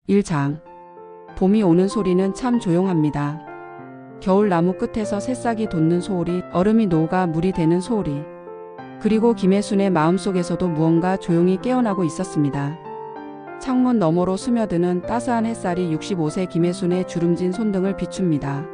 1장. 봄이 오는 소리는 참 조용합니다. 겨울 나무 끝에서 새싹이 돋는 소리, 얼음이 녹아 물이 되는 소리. 그리고 김혜순의 마음속에서도 무언가 조용히 깨어나고 있었습니다. 창문 너머로 스며드는 따스한 햇살이 65세 김혜순의 주름진 손등을 비춥니다.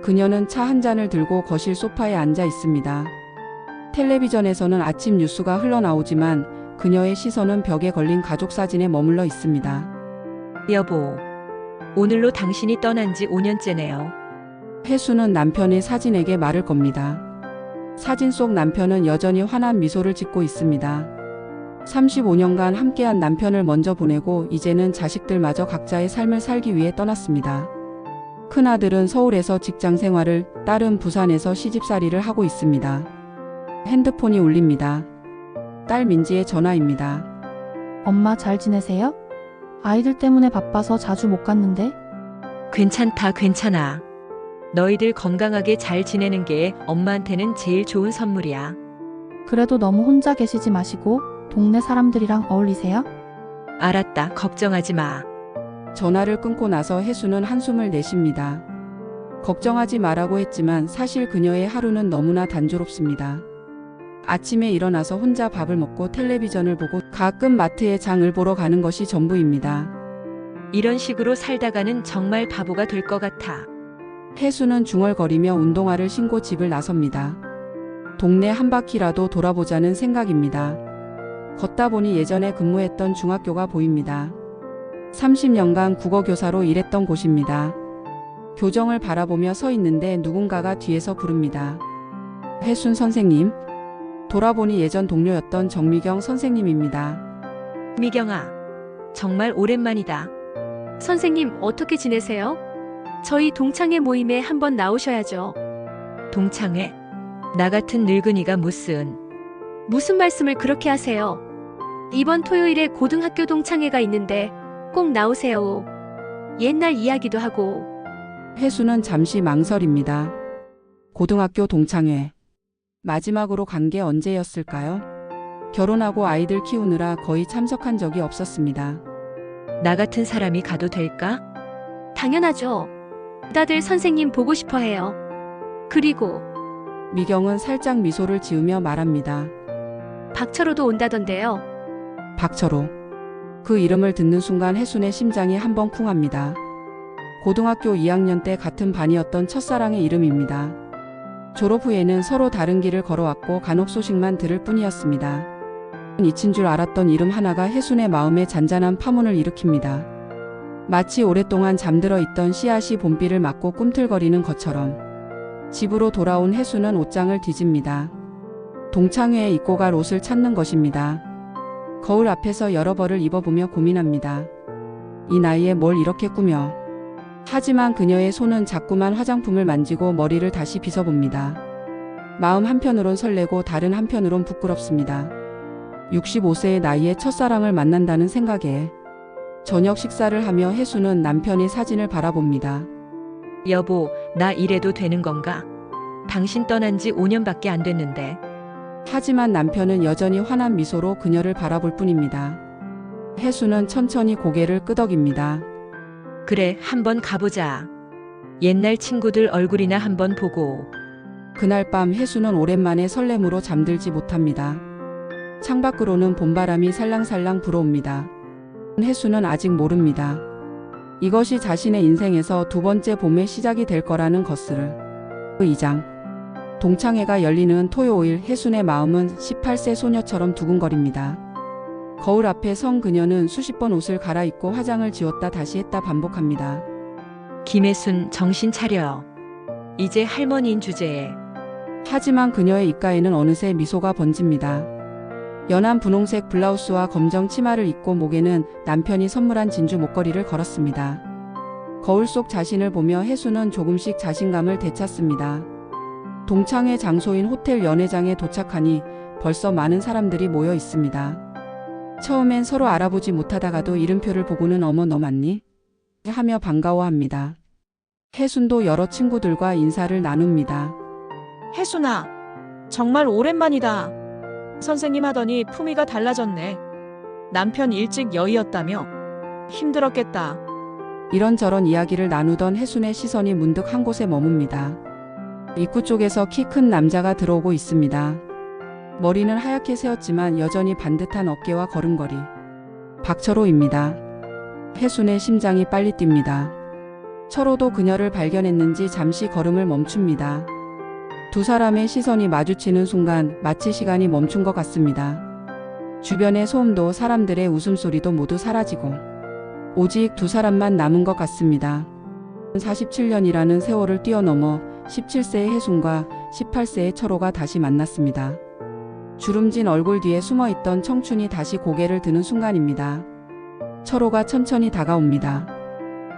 그녀는 차 한 잔을 들고 거실 소파에 앉아 있습니다. 텔레비전에서는 아침 뉴스가 흘러나오지만 그녀의 시선은 벽에 걸린 가족 사진에 머물러 있습니다. 여보, 오늘로 당신이 떠난 지 5년째네요. 혜수는 남편의 사진에게 말을 겁니다. 사진 속 남편은 여전히 환한 미소를 짓고 있습니다. 35년간 함께한 남편을 먼저 보내고 이제는 자식들마저 각자의 삶을 살기 위해 떠났습니다. 큰아들은 서울에서 직장 생활을, 딸은 부산에서 시집살이를 하고 있습니다. 핸드폰이 울립니다. 딸 민지의 전화입니다. 엄마 잘 지내세요? 아이들 때문에 바빠서 자주 못 갔는데. 괜찮다, 괜찮아. 너희들 건강하게 잘 지내는 게 엄마한테는 제일 좋은 선물이야. 그래도 너무 혼자 계시지 마시고 동네 사람들이랑 어울리세요? 알았다, 걱정하지 마. 전화를 끊고 나서 혜수는 한숨을 내쉽니다. 걱정하지 마라고 했지만 사실 그녀의 하루는 너무나 단조롭습니다. 아침에 일어나서 혼자 밥을 먹고 텔레비전을 보고 가끔 마트에 장을 보러 가는 것이 전부입니다. 이런 식으로 살다가는 정말 바보가 될 것 같아. 혜수는 중얼거리며 운동화를 신고 집을 나섭니다. 동네 한 바퀴라도 돌아보자는 생각입니다. 걷다 보니 예전에 근무했던 중학교가 보입니다. 30년간 국어교사로 일했던 곳입니다. 교정을 바라보며 서 있는데 누군가가 뒤에서 부릅니다. 혜순 선생님. 돌아보니 예전 동료였던 정미경 선생님입니다. 미경아, 정말 오랜만이다. 선생님, 어떻게 지내세요? 저희 동창회 모임에 한번 나오셔야죠. 동창회? 나 같은 늙은이가 무슨 말씀을 그렇게 하세요? 이번 토요일에 고등학교 동창회가 있는데 꼭 나오세요. 옛날 이야기도 하고. 혜수는 잠시 망설입니다. 고등학교 동창회. 마지막으로 간 게 언제였을까요? 결혼하고 아이들 키우느라 거의 참석한 적이 없었습니다. 나 같은 사람이 가도 될까? 당연하죠. 다들 선생님 보고 싶어 해요. 그리고 미경은 살짝 미소를 지으며 말합니다. 박철호도 온다던데요. 박철호. 그 이름을 듣는 순간 혜순의 심장이 한번 쿵합니다. 고등학교 2학년 때 같은 반이었던 첫사랑의 이름입니다. 졸업 후에는 서로 다른 길을 걸어왔고 간혹 소식만 들을 뿐이었습니다. 잊힌 줄 알았던 이름 하나가 혜순의 마음에 잔잔한 파문을 일으킵니다. 마치 오랫동안 잠들어 있던 씨앗이 봄비를 맞고 꿈틀거리는 것처럼 집으로 돌아온 혜순은 옷장을 뒤집니다. 동창회에 입고 갈 옷을 찾는 것입니다. 거울 앞에서 여러 벌을 입어보며 고민합니다. 이 나이에 뭘 이렇게 꾸며. 하지만 그녀의 손은 자꾸만 화장품을 만지고 머리를 다시 빗어봅니다. 마음 한편으론 설레고 다른 한편으론 부끄럽습니다. 65세의 나이에 첫사랑을 만난다는 생각에 저녁 식사를 하며 혜수는 남편의 사진을 바라봅니다. 여보, 나 이래도 되는 건가? 당신 떠난 지 5년밖에 안 됐는데. 하지만 남편은 여전히 환한 미소로 그녀를 바라볼 뿐입니다. 혜수는 천천히 고개를 끄덕입니다. 그래, 한번 가보자. 옛날 친구들 얼굴이나 한번 보고. 그날 밤 혜수는 오랜만에 설렘으로 잠들지 못합니다. 창밖으로는 봄바람이 살랑살랑 불어옵니다. 혜수는 아직 모릅니다. 이것이 자신의 인생에서 두 번째 봄의 시작이 될 거라는 것을. 2장. 동창회가 열리는 토요일 혜순의 마음은 18세 소녀처럼 두근거립니다. 거울 앞에 선 그녀는 수십 번 옷을 갈아입고 화장을 지웠다 다시 했다 반복합니다. 김혜순, 정신 차려. 이제 할머니인 주제에. 하지만 그녀의 입가에는 어느새 미소가 번집니다. 연한 분홍색 블라우스와 검정 치마를 입고 목에는 남편이 선물한 진주 목걸이를 걸었습니다. 거울 속 자신을 보며 혜수는 조금씩 자신감을 되찾습니다. 동창회 장소인 호텔 연회장에 도착하니 벌써 많은 사람들이 모여 있습니다. 처음엔 서로 알아보지 못하다가도 이름표를 보고는 어머 너 맞니? 하며 반가워합니다. 혜순도 여러 친구들과 인사를 나눕니다. 혜순아, 정말 오랜만이다. 선생님 하더니 품위가 달라졌네. 남편 일찍 여의었다며? 힘들었겠다. 이런저런 이야기를 나누던 혜순의 시선이 문득 한 곳에 머뭅니다. 입구 쪽에서 키 큰 남자가 들어오고 있습니다. 머리는 하얗게 세웠지만 여전히 반듯한 어깨와 걸음걸이. 박철호입니다. 혜순의 심장이 빨리 뜁니다. 철호도 그녀를 발견했는지 잠시 걸음을 멈춥니다. 두 사람의 시선이 마주치는 순간 마치 시간이 멈춘 것 같습니다. 주변의 소음도 사람들의 웃음소리도 모두 사라지고 오직 두 사람만 남은 것 같습니다. 47년이라는 세월을 뛰어넘어 17세의 혜순과 18세의 철호가 다시 만났습니다. 주름진 얼굴 뒤에 숨어있던 청춘이 다시 고개를 드는 순간입니다. 철호가 천천히 다가옵니다.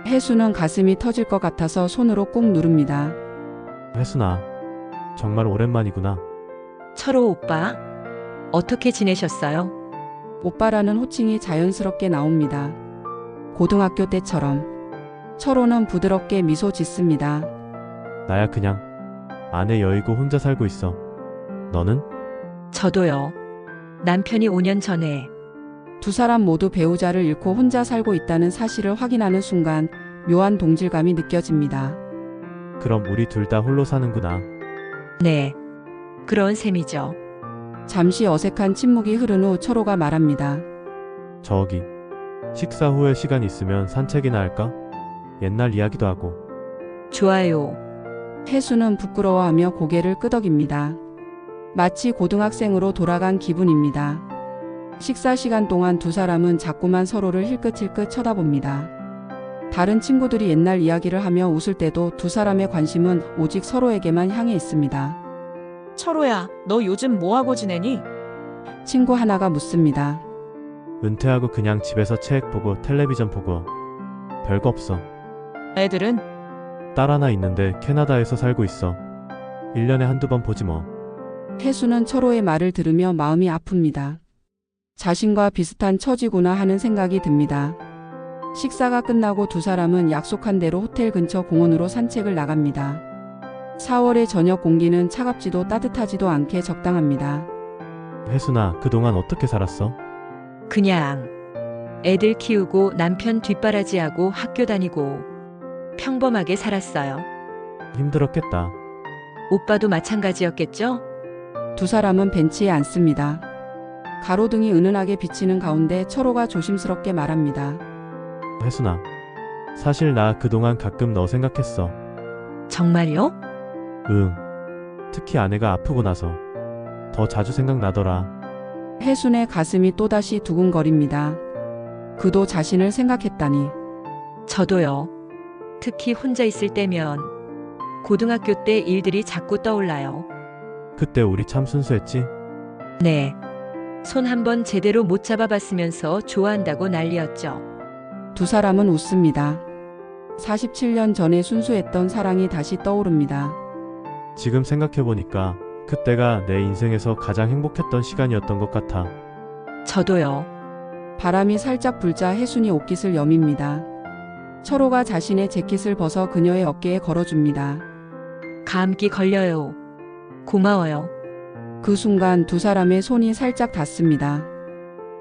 혜순은 가슴이 터질 것 같아서 손으로 꾹 누릅니다. 혜순아, 정말 오랜만이구나. 철호 오빠, 어떻게 지내셨어요? 오빠라는 호칭이 자연스럽게 나옵니다. 고등학교 때처럼. 철호는 부드럽게 미소 짓습니다. 나야 그냥 아내 여의고 혼자 살고 있어. 너는? 저도요. 남편이 5년 전에 두 사람 모두 배우자를 잃고 혼자 살고 있다는 사실을 확인하는 순간 묘한 동질감이 느껴집니다. 그럼 우리 둘 다 홀로 사는구나. 네, 그런 셈이죠. 잠시 어색한 침묵이 흐른 후 철호가 말합니다. 저기, 식사 후에 시간 있으면 산책이나 할까? 옛날 이야기도 하고. 좋아요. 혜수는 부끄러워하며 고개를 끄덕입니다. 마치 고등학생으로 돌아간 기분입니다. 식사 시간 동안 두 사람은 자꾸만 서로를 힐끗힐끗 쳐다봅니다. 다른 친구들이 옛날 이야기를 하며 웃을 때도 두 사람의 관심은 오직 서로에게만 향해 있습니다. 철호야, 너 요즘 뭐하고 지내니? 친구 하나가 묻습니다. 은퇴하고 그냥 집에서 책 보고 텔레비전 보고. 별거 없어. 애들은? 딸 하나 있는데 캐나다에서 살고 있어. 1년에 한두 번 보지 뭐. 혜수는 철호의 말을 들으며 마음이 아픕니다. 자신과 비슷한 처지구나 하는 생각이 듭니다. 식사가 끝나고 두 사람은 약속한 대로 호텔 근처 공원으로 산책을 나갑니다. 4월의 저녁 공기는 차갑지도 따뜻하지도 않게 적당합니다. 혜순아, 그동안 어떻게 살았어? 그냥 애들 키우고 남편 뒷바라지하고 학교 다니고 평범하게 살았어요. 힘들었겠다. 오빠도 마찬가지였겠죠? 두 사람은 벤치에 앉습니다. 가로등이 은은하게 비치는 가운데 철호가 조심스럽게 말합니다. 혜순아, 사실 나 그동안 가끔 너 생각했어. 정말요? 응. 특히 아내가 아프고 나서 더 자주 생각나더라. 혜순의 가슴이 또다시 두근거립니다. 그도 자신을 생각했다니. 저도요. 특히 혼자 있을 때면 고등학교 때 일들이 자꾸 떠올라요. 그때 우리 참 순수했지? 네. 손 한 번 제대로 못 잡아봤으면서 좋아한다고 난리였죠. 두 사람은 웃습니다. 47년 전에 순수했던 사랑이 다시 떠오릅니다. 지금 생각해보니까 그때가 내 인생에서 가장 행복했던 시간이었던 것 같아. 저도요. 바람이 살짝 불자 혜순이 옷깃을 여밉니다. 철호가 자신의 재킷을 벗어 그녀의 어깨에 걸어줍니다. 감기 걸려요. 고마워요. 그 순간 두 사람의 손이 살짝 닿습니다.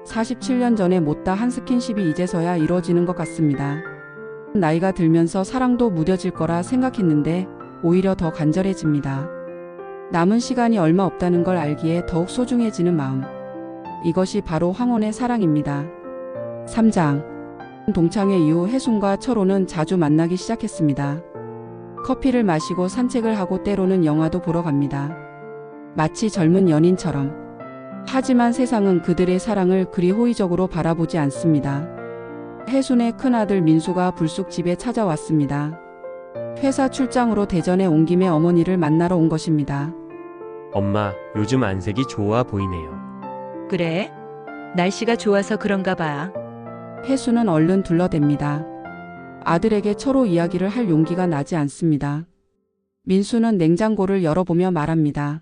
47년 전에 못다 한 스킨십이 이제서야 이루어지는 것 같습니다. 나이가 들면서 사랑도 무뎌질 거라 생각했는데 오히려 더 간절해집니다. 남은 시간이 얼마 없다는 걸 알기에 더욱 소중해지는 마음. 이것이 바로 황혼의 사랑입니다. 3장. 동창회 이후 혜순과 철호는 자주 만나기 시작했습니다. 커피를 마시고 산책을 하고 때로는 영화도 보러 갑니다. 마치 젊은 연인처럼. 하지만 세상은 그들의 사랑을 그리 호의적으로 바라보지 않습니다. 혜순의 큰아들 민수가 불쑥 집에 찾아왔습니다. 회사 출장으로 대전에 온 김에 어머니를 만나러 온 것입니다. 엄마, 요즘 안색이 좋아 보이네요. 그래? 날씨가 좋아서 그런가 봐. 혜순은 얼른 둘러댑니다. 아들에게 철호 이야기를 할 용기가 나지 않습니다. 민수는 냉장고를 열어보며 말합니다.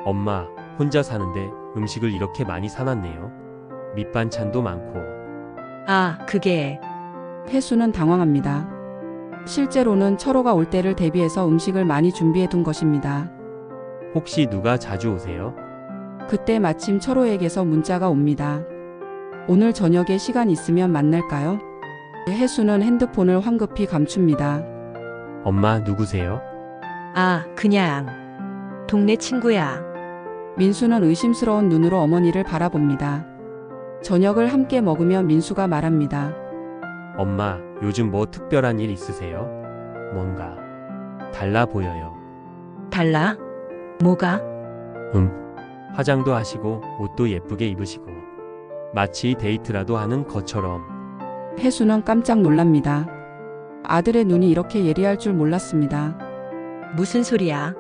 엄마, 혼자 사는데 음식을 이렇게 많이 사놨네요. 밑반찬도 많고. 아, 그게 혜순은 당황합니다. 실제로는 철호가 올 때를 대비해서 음식을 많이 준비해둔 것입니다. 혹시 누가 자주 오세요? 그때 마침 철호에게서 문자가 옵니다. 오늘 저녁에 시간 있으면 만날까요? 혜수는 핸드폰을 황급히 감춥니다. 엄마 누구세요? 아, 그냥 동네 친구야. 민수는 의심스러운 눈으로 어머니를 바라봅니다. 저녁을 함께 먹으며 민수가 말합니다. 엄마, 요즘 뭐 특별한 일 있으세요? 뭔가 달라 보여요. 달라? 뭐가? 화장도 하시고 옷도 예쁘게 입으시고 마치 데이트라도 하는 것처럼. 혜수는 깜짝 놀랍니다. 아들의 눈이 이렇게 예리할 줄 몰랐습니다. 무슨 소리야?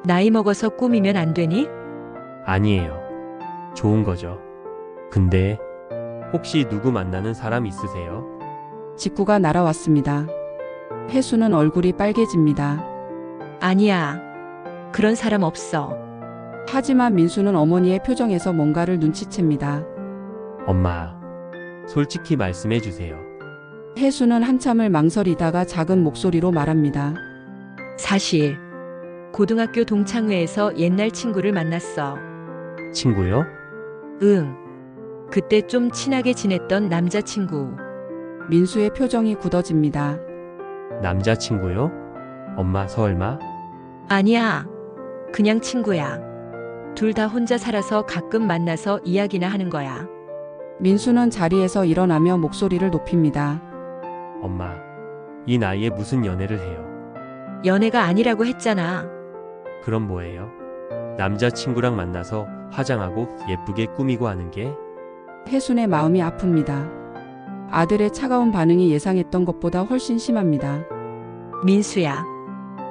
나이 먹어서 꾸미면 안 되니? 아니에요. 좋은 거죠. 근데 혹시 누구 만나는 사람 있으세요? 직구가 날아왔습니다. 혜수는 얼굴이 빨개집니다. 아니야. 그런 사람 없어. 하지만 민수는 어머니의 표정에서 뭔가를 눈치챕니다. 엄마, 솔직히 말씀해 주세요. 혜수는 한참을 망설이다가 작은 목소리로 말합니다. 사실 고등학교 동창회에서 옛날 친구를 만났어. 친구요? 응. 그때 좀 친하게 지냈던 남자친구. 민수의 표정이 굳어집니다. 남자친구요? 엄마 설마? 아니야. 그냥 친구야. 둘 다 혼자 살아서 가끔 만나서 이야기나 하는 거야. 민수는 자리에서 일어나며 목소리를 높입니다. 엄마, 이 나이에 무슨 연애를 해요? 연애가 아니라고 했잖아. 그럼 뭐예요? 남자친구랑 만나서 화장하고 예쁘게 꾸미고 하는 게? 혜순의 마음이 아픕니다. 아들의 차가운 반응이 예상했던 것보다 훨씬 심합니다. 민수야.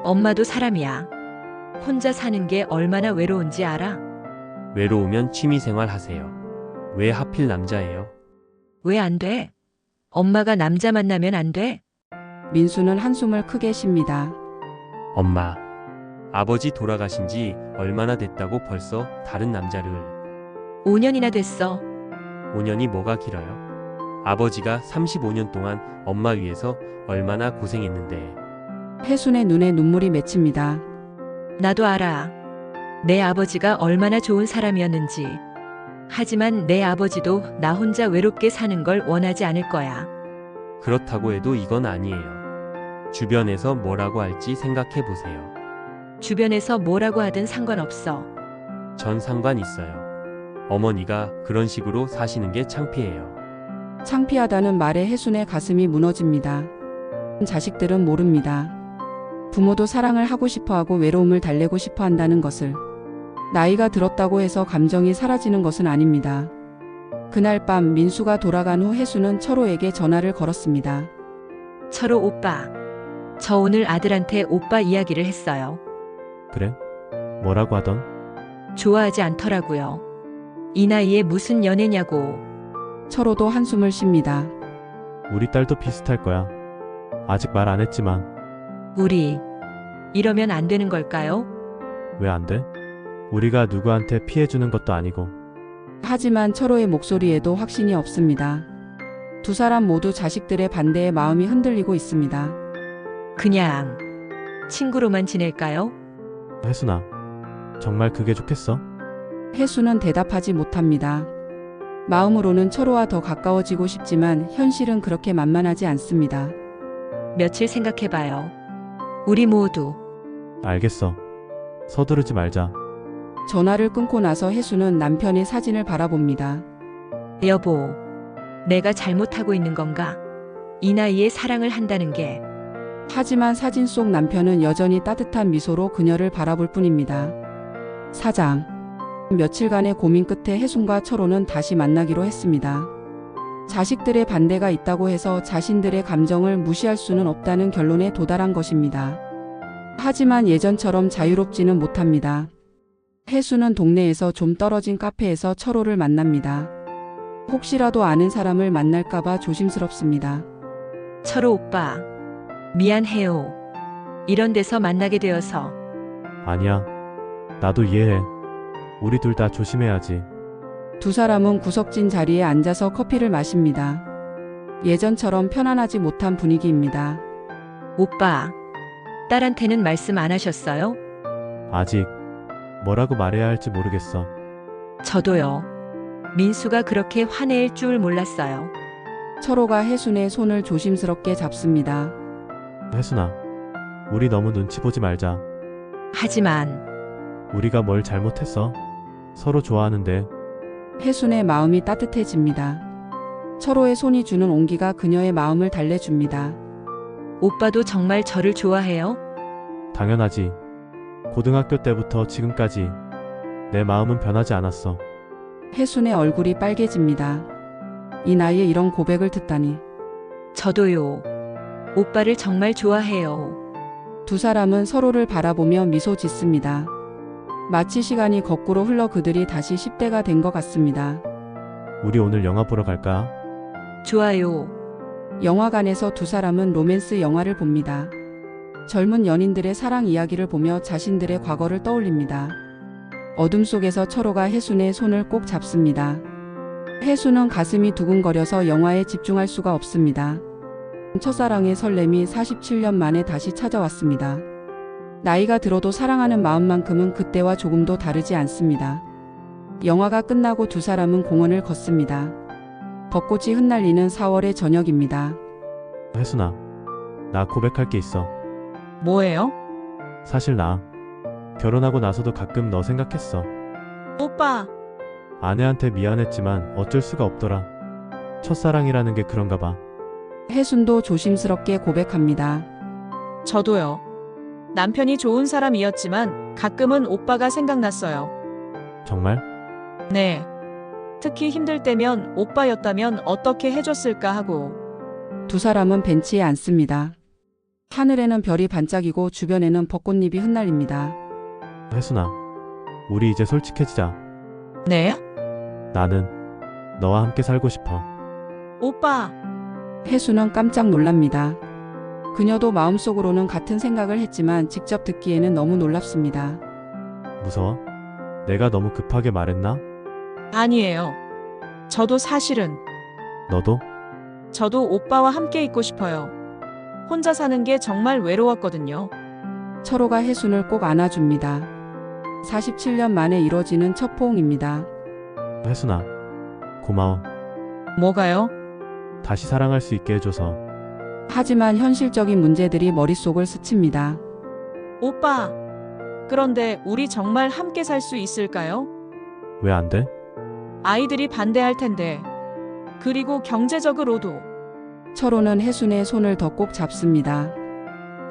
엄마도 사람이야. 혼자 사는 게 얼마나 외로운지 알아? 외로우면 취미생활 하세요. 왜 하필 남자예요? 왜 안 돼? 엄마가 남자 만나면 안 돼? 민수는 한숨을 크게 쉽니다. 엄마, 아버지 돌아가신 지 얼마나 됐다고 벌써 다른 남자를. 5년이나 됐어. 5년이 뭐가 길어요? 아버지가 35년 동안 엄마 위해서 얼마나 고생했는데. 혜순의 눈에 눈물이 맺힙니다. 나도 알아. 내 아버지가 얼마나 좋은 사람이었는지. 하지만 내 아버지도 나 혼자 외롭게 사는 걸 원하지 않을 거야. 그렇다고 해도 이건 아니에요. 주변에서 뭐라고 할지 생각해 보세요. 주변에서 뭐라고 하든 상관없어. 전 상관 있어요. 어머니가 그런 식으로 사시는 게 창피해요. 창피하다는 말에 혜순의 가슴이 무너집니다. 자식들은 모릅니다. 부모도 사랑을 하고 싶어하고 외로움을 달래고 싶어 한다는 것을. 나이가 들었다고 해서 감정이 사라지는 것은 아닙니다. 그날 밤 민수가 돌아간 후 혜순은 철호에게 전화를 걸었습니다. 철호 오빠. 저 오늘 아들한테 오빠 이야기를 했어요. 그래? 뭐라고 하던? 좋아하지 않더라고요. 이 나이에 무슨 연애냐고. 철호도 한숨을 쉽니다. 우리 딸도 비슷할 거야. 아직 말 안 했지만 우리 이러면 안 되는 걸까요? 왜 안 돼? 우리가 누구한테 피해 주는 것도 아니고. 하지만 철호의 목소리에도 확신이 없습니다. 두 사람 모두 자식들의 반대에 마음이 흔들리고 있습니다. 그냥 친구로만 지낼까요? 혜순아, 정말 그게 좋겠어? 혜수는 대답하지 못합니다. 마음으로는 철호와 더 가까워지고 싶지만 현실은 그렇게 만만하지 않습니다. 며칠 생각해봐요. 우리 모두. 알겠어. 서두르지 말자. 전화를 끊고 나서 혜수는 남편의 사진을 바라봅니다. 여보, 내가 잘못하고 있는 건가? 이 나이에 사랑을 한다는 게. 하지만 사진 속 남편은 여전히 따뜻한 미소로 그녀를 바라볼 뿐입니다. 사장. 며칠간의 고민 끝에 혜순과 철호는 다시 만나기로 했습니다. 자식들의 반대가 있다고 해서 자신들의 감정을 무시할 수는 없다는 결론에 도달한 것입니다. 하지만 예전처럼 자유롭지는 못합니다. 혜수는 동네에서 좀 떨어진 카페에서 철호를 만납니다. 혹시라도 아는 사람을 만날까봐 조심스럽습니다. 철호 오빠, 미안해요. 이런 데서 만나게 되어서. 아니야. 나도 이해해. 우리 둘 다 조심해야지. 두 사람은 구석진 자리에 앉아서 커피를 마십니다. 예전처럼 편안하지 못한 분위기입니다. 오빠, 딸한테는 말씀 안 하셨어요? 아직 뭐라고 말해야 할지 모르겠어. 저도요. 민수가 그렇게 화낼 줄 몰랐어요. 철호가 혜순의 손을 조심스럽게 잡습니다. 혜순아, 우리 너무 눈치 보지 말자. 하지만 우리가 뭘 잘못했어? 서로 좋아하는데. 혜순의 마음이 따뜻해집니다. 철호의 손이 주는 온기가 그녀의 마음을 달래줍니다. 오빠도 정말 저를 좋아해요? 당연하지. 고등학교 때부터 지금까지 내 마음은 변하지 않았어. 혜순의 얼굴이 빨개집니다. 이 나이에 이런 고백을 듣다니. 저도요. 오빠를 정말 좋아해요. 두 사람은 서로를 바라보며 미소 짓습니다. 마치 시간이 거꾸로 흘러 그들이 다시 10대가 된 것 같습니다. 우리 오늘 영화 보러 갈까? 좋아요. 영화관에서 두 사람은 로맨스 영화를 봅니다. 젊은 연인들의 사랑 이야기를 보며 자신들의 과거를 떠올립니다. 어둠 속에서 철호가 혜순의 손을 꼭 잡습니다. 혜순은 가슴이 두근거려서 영화에 집중할 수가 없습니다. 첫사랑의 설렘이 47년 만에 다시 찾아왔습니다. 나이가 들어도 사랑하는 마음만큼은 그때와 조금도 다르지 않습니다. 영화가 끝나고 두 사람은 공원을 걷습니다. 벚꽃이 흩날리는 4월의 저녁입니다. 혜순아, 나 고백할 게 있어. 뭐예요? 사실 나 결혼하고 나서도 가끔 너 생각했어. 오빠, 아내한테 미안했지만 어쩔 수가 없더라. 첫사랑이라는 게 그런가 봐. 혜순도 조심스럽게 고백합니다. 저도요. 남편이 좋은 사람이었지만 가끔은 오빠가 생각났어요. 정말? 네. 특히 힘들 때면 오빠였다면 어떻게 해줬을까 하고. 두 사람은 벤치에 앉습니다. 하늘에는 별이 반짝이고 주변에는 벚꽃잎이 흩날립니다. 혜순아, 우리 이제 솔직해지자. 네? 나는 너와 함께 살고 싶어. 오빠, 혜순은 깜짝 놀랍니다. 그녀도 마음속으로는 같은 생각을 했지만 직접 듣기에는 너무 놀랍습니다. 무서워? 내가 너무 급하게 말했나? 아니에요. 저도 사실은, 너도? 저도 오빠와 함께 있고 싶어요. 혼자 사는 게 정말 외로웠거든요. 철호가 혜순을 꼭 안아줍니다. 47년 만에 이뤄지는 첫 포옹입니다. 혜순아, 고마워. 뭐가요? 다시 사랑할 수 있게 해줘서. 하지만 현실적인 문제들이 머릿속을 스칩니다. 오빠, 그런데 우리 정말 함께 살 수 있을까요? 왜 안 돼? 아이들이 반대할 텐데. 그리고 경제적으로도. 철호는 혜순의 손을 더 꼭 잡습니다.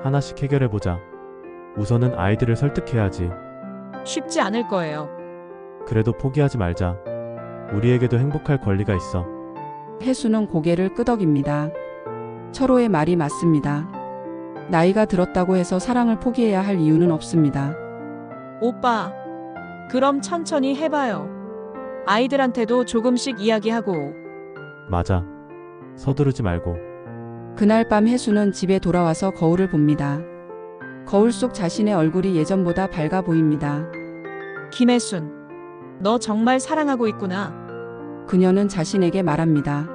하나씩 해결해보자. 우선은 아이들을 설득해야지. 쉽지 않을 거예요. 그래도 포기하지 말자. 우리에게도 행복할 권리가 있어. 혜순은 고개를 끄덕입니다. 철호의 말이 맞습니다. 나이가 들었다고 해서 사랑을 포기해야 할 이유는 없습니다. 오빠, 그럼 천천히 해봐요. 아이들한테도 조금씩 이야기하고. 맞아. 서두르지 말고. 그날 밤 혜순은 집에 돌아와서 거울을 봅니다. 거울 속 자신의 얼굴이 예전보다 밝아 보입니다. 김혜순, 너 정말 사랑하고 있구나. 그녀는 자신에게 말합니다.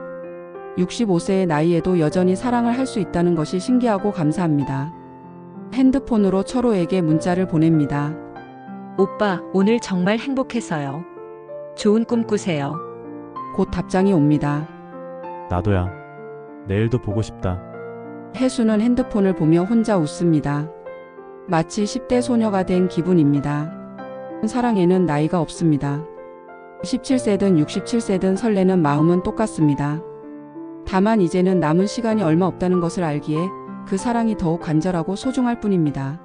65세의 나이에도 여전히 사랑을 할 수 있다는 것이 신기하고 감사합니다. 핸드폰으로 철호에게 문자를 보냅니다. 오빠, 오늘 정말 행복해서요. 좋은 꿈 꾸세요. 곧 답장이 옵니다. 나도야. 내일도 보고 싶다. 혜순은 핸드폰을 보며 혼자 웃습니다. 마치 10대 소녀가 된 기분입니다. 사랑에는 나이가 없습니다. 17세든 67세든 설레는 마음은 똑같습니다. 다만 이제는 남은 시간이 얼마 없다는 것을 알기에 그 사랑이 더욱 간절하고 소중할 뿐입니다.